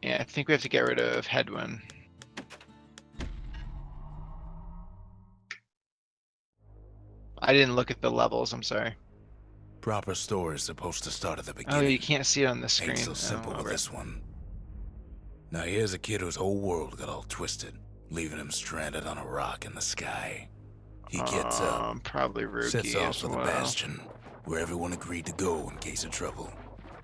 Yeah, I think we have to get rid of Headwind. I didn't look at the levels, I'm sorry. Proper story is supposed to start at the Oh, beginning. you can't see it on the screen. Ain't so simple with this one. Now here's a kid whose whole world got all twisted, leaving him stranded on a rock in the sky. He gets up, probably Rookie sets off as for the well. Bastion, where everyone agreed to go in case of trouble.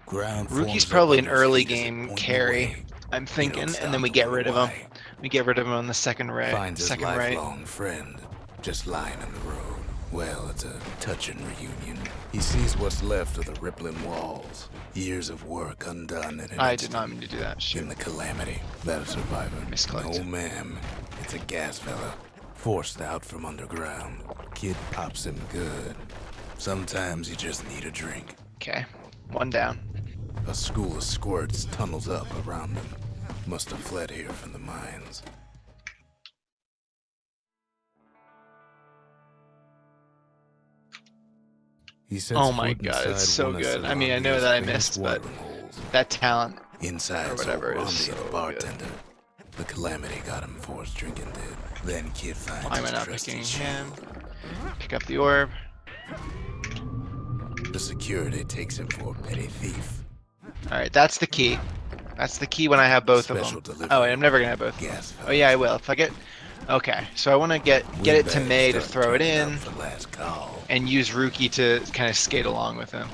Ground Rookie's forms up probably an under his early feet as it game points carry, away. I'm You thinking, don't and then we stop to get wonder rid of him. why. We get rid of him on the second right. Finds his second right. lifelong friend just lying in the road. Well, it's a touching reunion. He sees what's left of the rippling walls. Years of work undone in an I instant. did not mean to do that. Shoot. In the calamity, that a survivor. Misclicked. No, ma'am. It's a gas fella. Forced out from underground. Kid pops him good. Sometimes you just need a drink. Okay, one down. A school of squirts tunnels up around him. Must have fled here from the mines. He sets Oh my foot god, it's inside so one of good. I mean, I know Solandia's that I famous missed, but watering holes. that talent Inside or whatever is Randy, so the bartender. The calamity got him before his drinking did. Then kid finds Why am I his not trusty picking shield. him? Pick up the orb. The security takes him for a petty thief. Alright, that's the key. That's the key when I have both Special of them. delivery. Oh, wait, I'm never gonna have both of them. Gas Oh yeah, I will. If I get... Okay, so I want to get it to Windbags May to start throw it turning in, up for last call. and use Rookie to kind of skate along with him.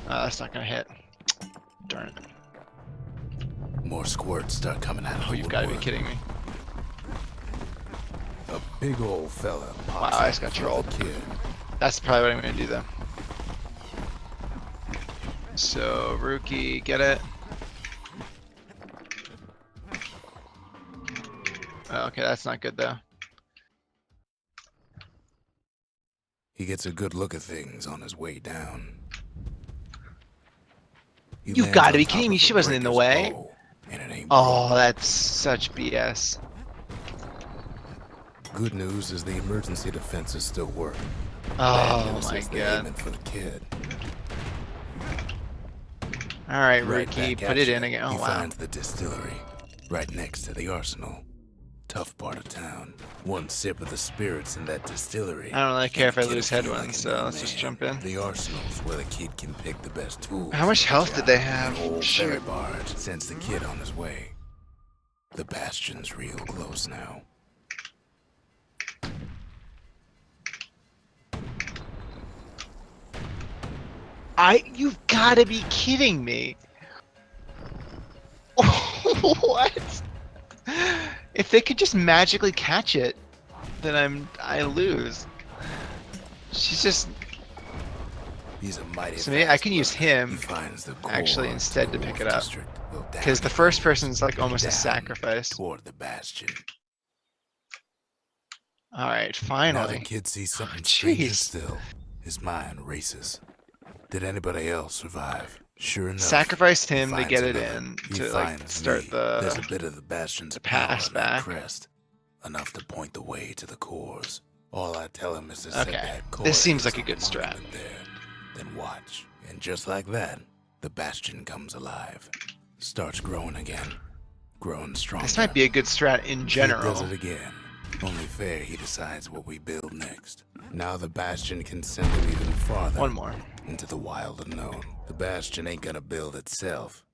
That's not gonna hit. Darn it. More squirts start coming out of Oh, the you've got to be woodwork. kidding me. A big old fella pops Wow, I out just got in front of trolled. the kid. That's probably what I'm gonna do though. So, Rookie, get it. Oh, okay, that's not good though. He gets a good look at things on his way down. He You've lands got to on be top kidding me, of she a wasn't in the breaker's way. bow, and it ain't Oh, broke. that's such BS. Good news is the emergency defenses still work. Oh news my is they're aiming god. for the kid. Alright, Right Rookie, back put at it ya, in again. Oh he wow. finds the distillery, right next to the arsenal. Tough part of town. One sip of the spirits in that distillery. I don't really care if I and the lose kid'll feel Headwind, like a so new let's just man. jump in. The arsenal's where the kid can pick the best tools. How much for the health did they job. have? An old Shoot. ferry barge sends the kid on his way. The Bastion's real close now. You've got to be kidding me. What? If they could just magically catch it, then I lose. She's just... He's a mighty So maybe I fast can use runner. him He finds the actually core instead the to pick Wolf it up. District. Well, down Because the he first goes. person's like almost a Down sacrifice. toward the Bastion. Alright, Now the finally. kid sees something Oh, stranger jeez. still. His mind races. Did anybody else survive? Sure enough. Sacrificed he him to finds get it another. in He to like finds start me. There's a the... bit of the Bastion's the power pass on that back. crest. Enough to point the way to the cores. All I tell him is to Okay, set that core this seems ace like a on good the strat. monument there. Then watch. And just like that, the Bastion comes alive. Starts growing again. Growing stronger. This might be a good strat in Kid general. does it again. Only fair he decides what we build next. Now the Bastion can send him even farther. One more. Into the wild unknown. The Bastion ain't gonna build itself.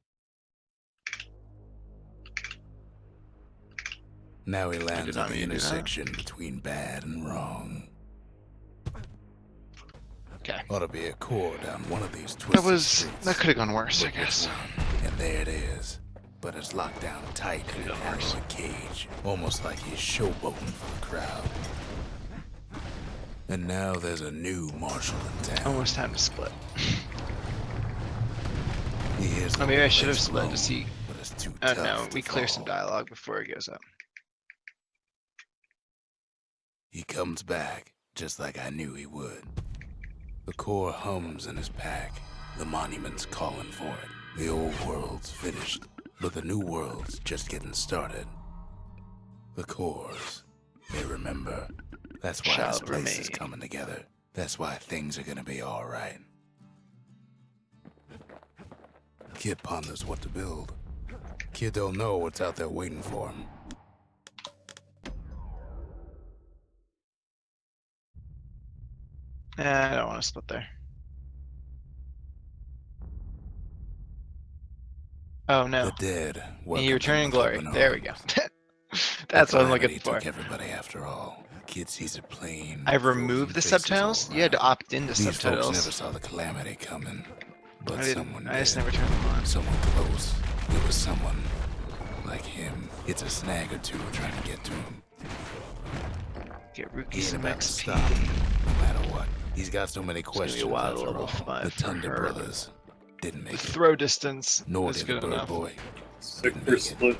Now he lands not at the mean to do that. intersection between bad and wrong. Okay. Ought to be a core down one of these twisted streets. That could have gone worse, I But guess. this one, and there it is. But it's locked down tight in an narrow cage. Almost like he's showboating for the crowd. And now there's a new marshal in town. Almost time to split. He hears the Oh, maybe I whole should have place split blown, to see. but it's too Oh tough no, to we clear some fall. dialogue before it goes up. He comes back, just like I knew he would. The core hums in his pack. The monument's calling for it. The old world's finished, but the new world's just getting started. The cores, they remember. That's why Shall this place is remain. coming together. That's why things are gonna be alright. Kid ponders what to build. Kid don't know what's out there waiting for him. I don't want to split there. Oh no. The dead. You welcomed return him in with glory. open There we go. arms. That's The what I'm looking calamity for. took everybody after all. Kid sees it plain. I've frozen removed the faces subtitles. all You had to around. opt into These folks never subtitles. saw the calamity coming. But I someone didn't. I just did. never turned them on. Someone close. It was someone like him. It's a snag or two trying to get to him. Get He Rookie ain't some about to XP. stop, no matter what. He's got so many It's gonna be questions a wild after level all. 5 The for Thunder her. Brothers didn't The make it. throw distance Nor is did the good Bird enough. Boy. Sick Didn't for make it. split.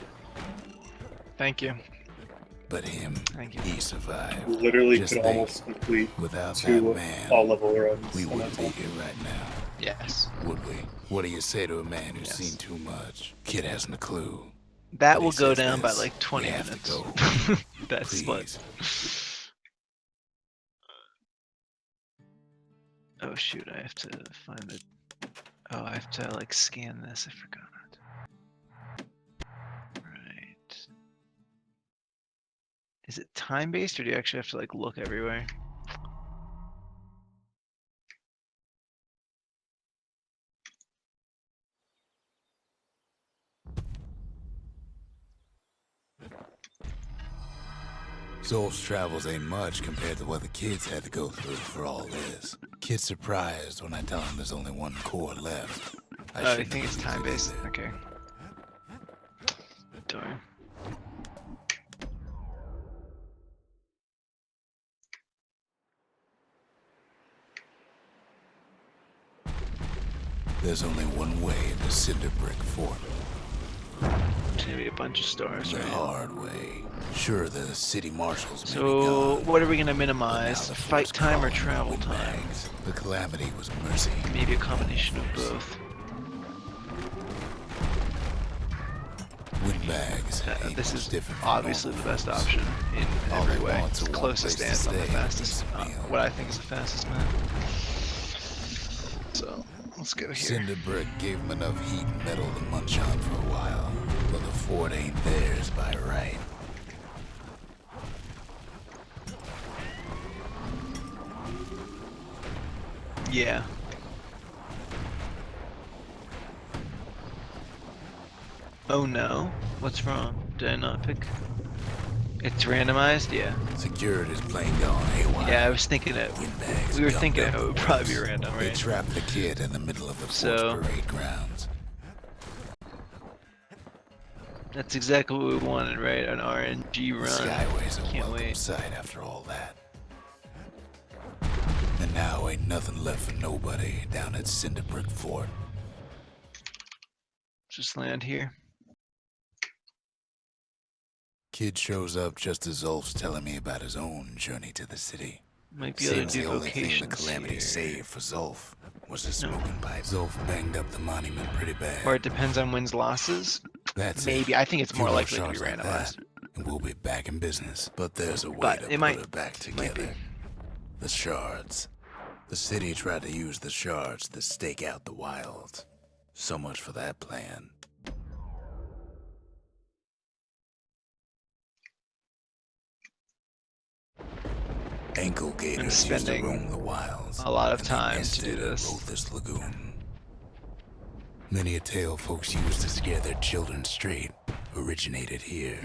Thank you. But him, Thank you. he survived. Literally Just could think, almost complete without that 2 man, all-level runs. we on wouldn't that be time. here right now, Yes. would we? What do you say to a man who's Yes. seen too much? Kid hasn't a clue. That But he will go says down by this, like 20 we have to minutes. go. That split. Please. Oh shoot, I have to find the. Oh, I have to like scan this. I forgot. Right. Is it time based or do you actually have to like look everywhere? Zolf's travels ain't much compared to what the kids had to go through for all this. Kid's surprised when I tell him there's only one core left. Oh, you shouldn't think it's use time it based? either. Okay. Darn. There's only one way to Cinder Brick Fort. There's gonna be a bunch of stars, The right? hard way. Sure, the city marshals may be So, gone, what are we gonna but now minimize? the Fight fort's time or crawling travel with time? windbags. The calamity was mercy. Maybe a combination of both. Windbags. ain't This much is different from obviously the normal best folks. option in All every they way. want's It's a one closest place to stance on the stay and a fastest. decent meal. What I think is the fastest man. So let's go here. Cinder Brick gave him enough heat and metal to munch on for a while, but the fort ain't theirs by right. Yeah. Oh no. What's wrong? Did I not pick? It's randomized? Yeah. Security's plain gone haywire. Yeah, I was thinking it. Windbags We were gummed thinking up it the would probably be works. random, They right? trapped the kid in the middle of the fort's So- parade grounds. That's exactly what we wanted, right? An RNG The run. Skyway's a Can't welcome wait. sight after all that. And now ain't nothing left for nobody down at Cinder Brick Fort. Just land here. Kid shows up just as Zolf's telling me about his own journey to the city. Might be able to Seems do the only thing the vocations calamity here. saved for Zolf was a smoking pipe. Zolf banged up the monument pretty bad. Or it depends on wins losses. That's Maybe. it. I think it's Few more more likely to be shots like randomized. that, and we'll be back in business. But there's a way But to it put might- her back might be. together. The shards. The city tried to use the shards to stake out the wilds. So much for that plan. Ankle gators used to spending roam the wilds. a lot of and they time to nested do in this. Lothus Lagoon. Many a tale folks used to scare their children straight originated here.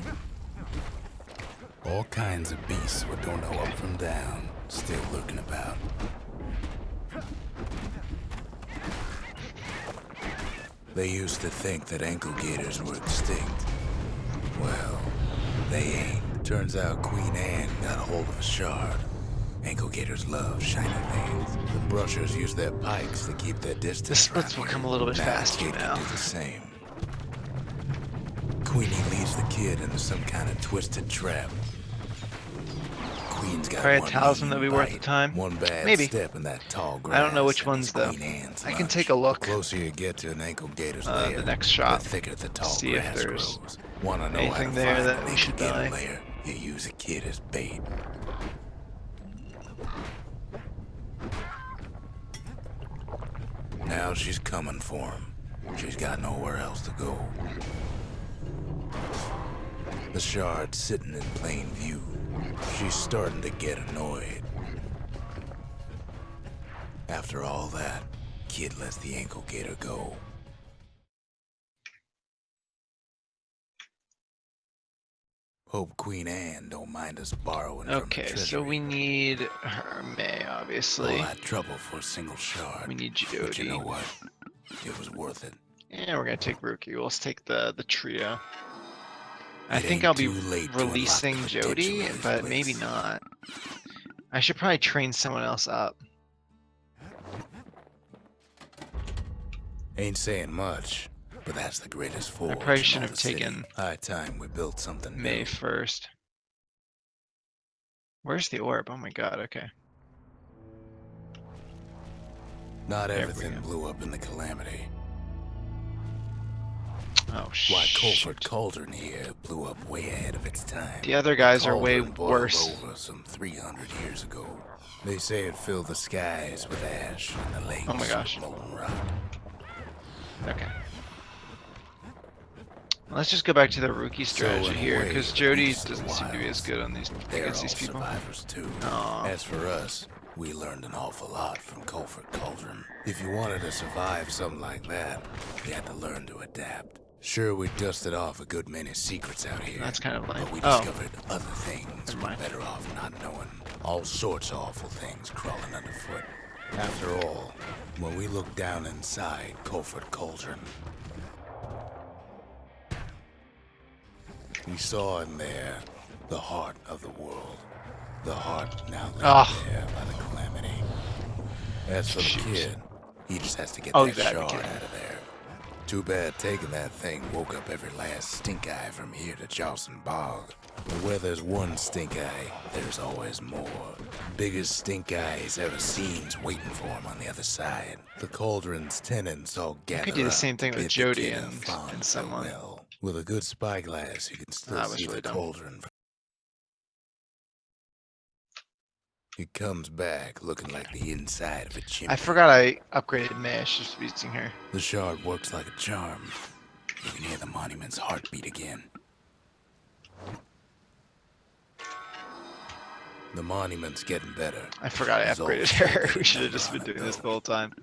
All kinds of beasts who don't know up from down, still lurking about. They used to think that ankle gators were extinct. Well, they ain't. Turns out Queen Anne got a hold of a shard. Ankle gators love shiny things. The brushers use their pikes to keep their distance. The splits around will here. come a little bit Now faster Kid can now. do the same. Queenie leads the kid into some kind of twisted trap. Queen's got Probably a one talisman mean that'll be worth the bite, time. One bad Maybe. step in that tall grass. I don't know which and ones it's though. Queen Anne's I can lunch. take a look. The closer you get to an ankle gator's The lair, next the shop. thicker the tall See if grass there's grows. Wanna know how anything to there find that an we ankle should gator buy. lair? You use a kid as bait. Now she's coming for him. She's got nowhere else to go. The shard's sitting in plain view. She's starting to get annoyed. After all that, Kid lets the ankle gator go. Hope Queen Anne don't mind us borrowing from the Okay, treasury. so we need her May, All obviously. that trouble for a single shard. We need But you know Jody. what? It was worth it. And we're gonna take Rookie. Let's take the trio. I It think ain't I'll be too late to unlock releasing the Jody, potential of this but place. maybe not. I should probably train someone else up. Ain't saying much, but that's the greatest forge. I probably in shouldn't all have the city. taken High time we built something May new. first. Where's the orb? Oh my god, okay. Not There we everything go. blew up in the calamity. Oh Why, Colford shit. Cauldron here blew up way ahead of its time. The other guys are way Cauldron boiled worse. over some 300 years ago. They say it filled the skies with ash and the lakes Oh my gosh. with molten rock. Okay. Let's just go back to the Rookie So, strategy in a here, way, because the Jody beasts of the doesn't seem to be as wilds, good on these They're against all these people. survivors too. Aw. As for us, we learned an awful lot from Colford Cauldron. If you wanted to survive something like that, you had to learn to adapt. Sure, we dusted off a good many secrets out here. That's kind of lame. But we Oh. discovered other things Never we're mind. better off not knowing. All sorts of awful things crawling underfoot. After all, when we looked down inside Colford Cauldron, we saw in there the heart of the world. The heart now laid Ah. there by the calamity. As for the Shoot. kid, he just has to get Oh, that you gotta be shard kidding me. out of there. Too bad taking that thing woke up every last stink eye from here to Charleston Bog. But where there's one stink eye, there's always more. Biggest stink eye he's ever seen's waiting for him on the other side. The cauldron's tenants all gather could do the up same to thing with bid the Jody kid a and fond someone. farewell. With a good spyglass, you can still That was see really the dumb. cauldron. He comes back looking like the inside of a chimney. I forgot I upgraded May. I should just be using her. The shard works like a charm. You can hear the monument's heartbeat again. The monument's getting better. I forgot I Zol's upgraded still her. getting We should have number just on been it, doing this though. the whole time.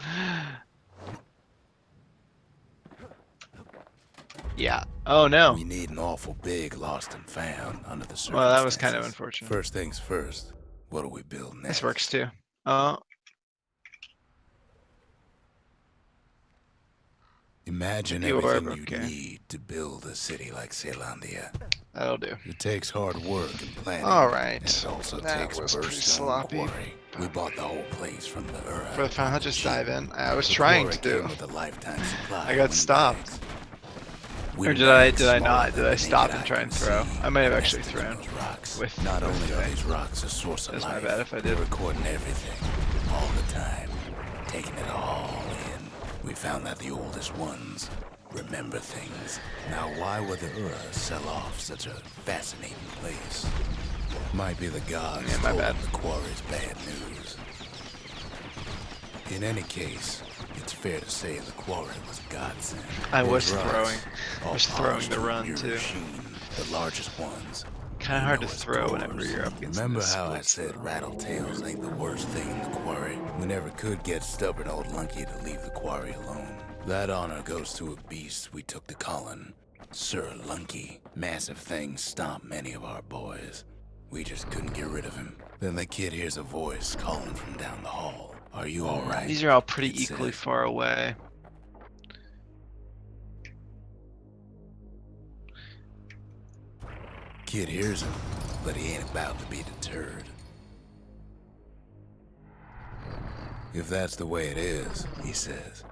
Yeah. Oh no. We need an awful big lost and found under the circumstances. Well, that was kind of unfortunate. First things first, what do we build next? This works too. Oh, Imagine The everything orb, you'd okay. need to build a city like Celandia. that'll do. It takes hard work and planning. All And right. it also That takes was pretty Burstone sloppy. Quarry. We bought the whole place from the Ura. For the fun, I'll just cheap. dive in. I was The trying quarry to. came with a lifetime supply I got of stopped. windbags. Or did I? Windbags Did I smaller not? than Did I the stop naked and eye try can and throw? see, I might have nested actually in thrown. those rocks. With- Not with only the are thing. these rocks a source of That's life, my bad if I they're did. recording everything, all the time, taking it all in. We found that the oldest ones remember things. Now, why would the Ura sell off such a fascinating place? Might be the gods Yeah, my told bad. them the quarry's bad news. In any case, it's fair to say the quarry was a godsend. I Those was rocks, throwing. all Was throwing polished the to a run, pure too. sheen, the largest ones. Kind of You hard know to it's throw whenever dwarves. you're up against Remember the how I splits, said though. rattletails ain't the worst thing in the quarry? We never could get stubborn old Lunky to leave the quarry alone. That honor goes to a beast we took to Colin, Sir Lunky. Massive things stomped many of our boys. We just couldn't get rid of him. Then the kid hears a voice calling from down the hall. Are you all right? These are all pretty It equally said. far away. Kid hears him, but he ain't about to be deterred. If that's the way it is, he says,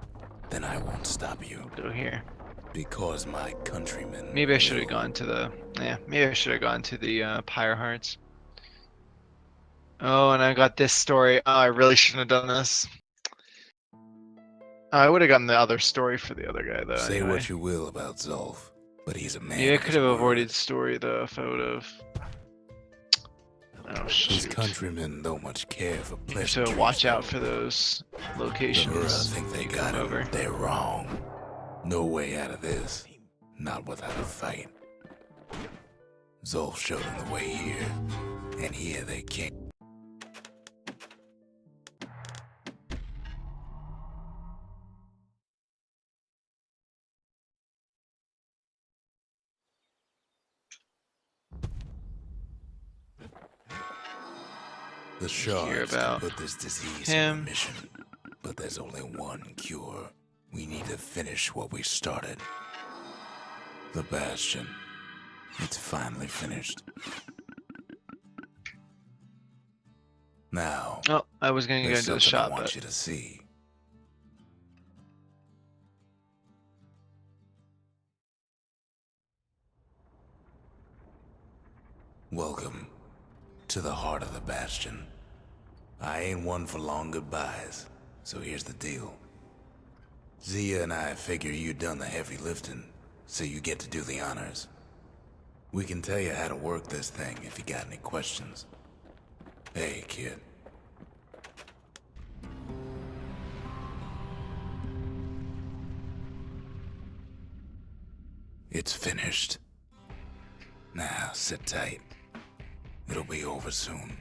then I won't stop you. Go here. Because my countrymen. Maybe I should have will. gone to the. Yeah, maybe I should have gone to the Pyre Hearts. Oh, and I got this story. Oh, I really shouldn't have done this. I would have gotten the other story for the other guy though. Say anyway. what you will about Zolf, but he's a man. Maybe I of could his have word. avoided the story though if I would have. Oh His shoot! countrymen don't much care for You have pleasantries. to watch out though. for those The Ura locations. think when they you got come him. over. They're wrong. No way out of this. Not without a fight. Zolf showed them the way here, and here they came. The shards can about put this disease in him. remission, but there's only one cure. We need to finish what we started. The Bastion. It's finally finished. Now, Oh, I was gonna go there's into the something I shop, want but you to see. Welcome to the heart of the Bastion. I ain't one for long goodbyes, so here's the deal. Zia and I figure you done the heavy lifting, so you get to do the honors. We can tell you how to work this thing if you got any questions. Hey, kid. It's finished. Now, sit tight. It'll be over soon.